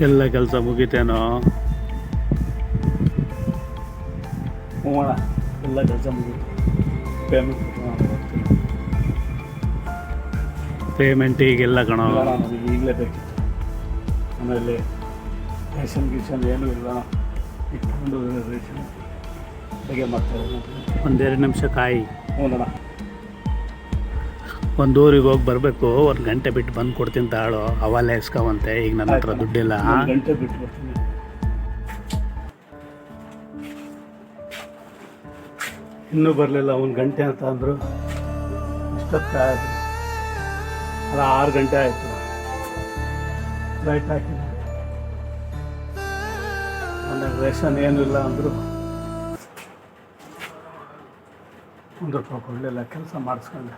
ಎಲ್ಲ ಕೆಲಸ ಮುಗಿತೇನೋ? ಹೋಗೋಣ, ಎಲ್ಲ ಕೆಲಸ ಮುಗೀತು. ಪೇಮೆಂಟ್ ಈಗೆಲ್ಲ ಕಣೋ. ನಮಗೆ ಈಗಲೇ ಬೇಕಿತ್ತು. ಆಮೇಲೆ ರೇಷನ್ ಗೀಷನ್ ಏನೂ ಇಲ್ಲ, ಇಟ್ಕೊಂಡು ರೇಷನ್ ಹೇಗೆ ಮಾಡ್ತಾರೆ. ಒಂದೆರಡು ನಿಮಿಷ ಕಾಯಿ. ಹೋಗೋಣ. ಒಂದು ಊರಿಗೆ ಹೋಗಿ ಬರಬೇಕು. 1 ಗಂಟೆ ಬಿಟ್ಟು ಬಂದು ಕೊಡ್ತೀನಿ ತಾಳು. ಅವಾಲೆ ಇಸ್ಕೊಂತೆ. ಈಗ ನನ್ನ ಹತ್ರ ದುಡ್ಡಿಲ್ಲ. 1 ಗಂಟೆ ಬಿಟ್ಟು ಬರ್ತೀನಿ. ಇನ್ನೂ ಬರಲಿಲ್ಲ. 1 ಗಂಟೆ ಅಂತ ಅಂದರು. ಇಷ್ಟೊತ್ತಾಯಿತು. ಅಲ್ಲ, 6 ಗಂಟೆ ಆಯಿತು. ಲೈಟ್ ಹಾಕಿಲ್ಲ. ಮನೆಗೆ ರೇಷನ್ ಏನಿಲ್ಲ ಅಂದರು. 1 ರೂಪಾಯಿ ಕೊಡಲಿಲ್ಲ. ಕೆಲಸ ಮಾಡಿಸ್ಕೊಂಡೆ.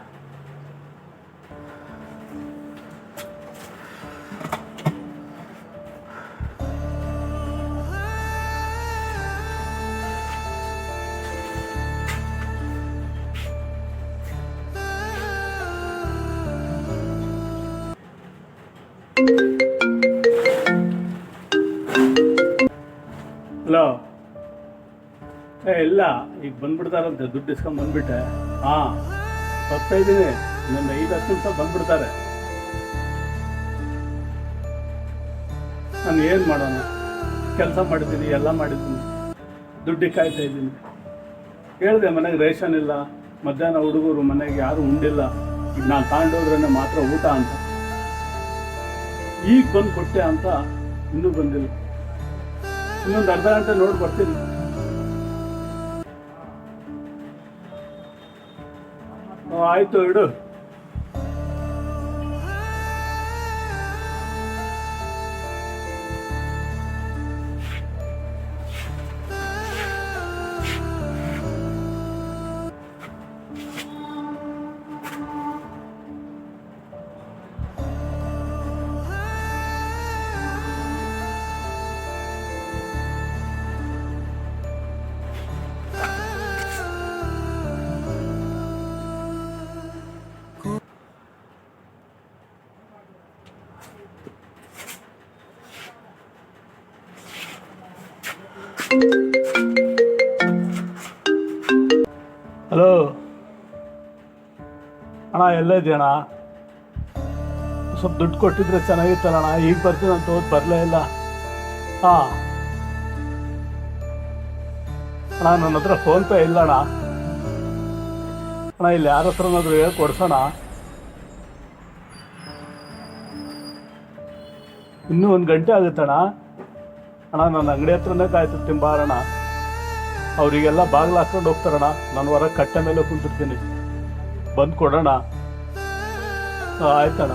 ಹಲೋ. ಇಲ್ಲ, ಈಗ ಬಂದ್ಬಿಡ್ತಾರಂತೆ. ದುಡ್ಡು ಇಸ್ಕೊಂಡು ಬಂದ್ಬಿಟ್ಟೆ. ಹಾಂ, ಬರ್ತಾ ಇದ್ದೀನಿ. ನನ್ನ 5-10 ನಿಮಿಷ ಬಂದ್ಬಿಡ್ತಾರೆ. ನಾನು ಏನು ಮಾಡೋಣ? ಕೆಲಸ ಮಾಡಿದ್ದೀನಿ, ಎಲ್ಲ ಮಾಡಿದ್ದೀನಿ, ದುಡ್ಡಿಗೆ ಕಾಯ್ತಾ ಇದ್ದೀನಿ. ಹೇಳಿದೆ ಮನೆಗೆ ರೇಷನ್ ಇಲ್ಲ, ಮಧ್ಯಾಹ್ನ ಹುಡುಗರು ಮನೆಗೆ ಯಾರು ಉಂಡಿಲ್ಲ, ಈಗ ನಾನು ತಗೊಂಡೋದ್ರೇ ಮಾತ್ರ ಊಟ ಅಂತ. ಈಗ ಬಂದು ಕೊಟ್ಟೆ ಅಂತ ಇನ್ನೂ ಬಂದಿಲ್ಲ. ಇನ್ನೊಂದು ಅರ್ಧ ಗಂಟೆ ನೋಡಿ ಬರ್ತೀನಿ. ಆಯಿತು, ಇಡು. ಹಲೋ ಅಣ್ಣ, ಎಲ್ಲ ಇದೆಯಣ್ಣ? ಸ್ವಲ್ಪ ದುಡ್ಡು ಕೊಟ್ಟಿದ್ರೆ ಚೆನ್ನಾಗಿತ್ತಲ್ಲ ಅಣ್ಣ. ಈಗ ಬರ್ತೀನಿ ಅಂತ ಹೋದ್ ಬರಲೇ ಇಲ್ಲ. ಹಾಂ ಅಣ್ಣ, ನನ್ನ ಹತ್ರ ಫೋನ್ಪೇ ಇಲ್ಲ ಅಣ್ಣ. ಅಣ್ಣ, ಇಲ್ಲಿ ಯಾರ ಹತ್ರನಾದ್ರೂ ಹೇಳಿ ಕೊಡ್ಸೋಣ. ಇನ್ನೂ 1 ಗಂಟೆ ಆಗುತ್ತಣ್ಣ. ಅಣ್ಣ, ನನ್ನ ಅಂಗಡಿ ಹತ್ರನೇ ಕಾಯ್ತಿರ್ತೀನಿ ಬಾರಣ್ಣ. ಅವರಿಗೆಲ್ಲ ಬಾಗಿಲು ಹಾಕ್ಕೊಂಡು ಹೋಗ್ತಾರಣ್ಣ. ನಾನು ಹೊರಗೆ ಕಟ್ಟೆ ಮೇಲೆ ಕುಂತಿರ್ತೀನಿ. ಬಂದು ಕೊಡೋಣ. ಆಯ್ತಣ್ಣ.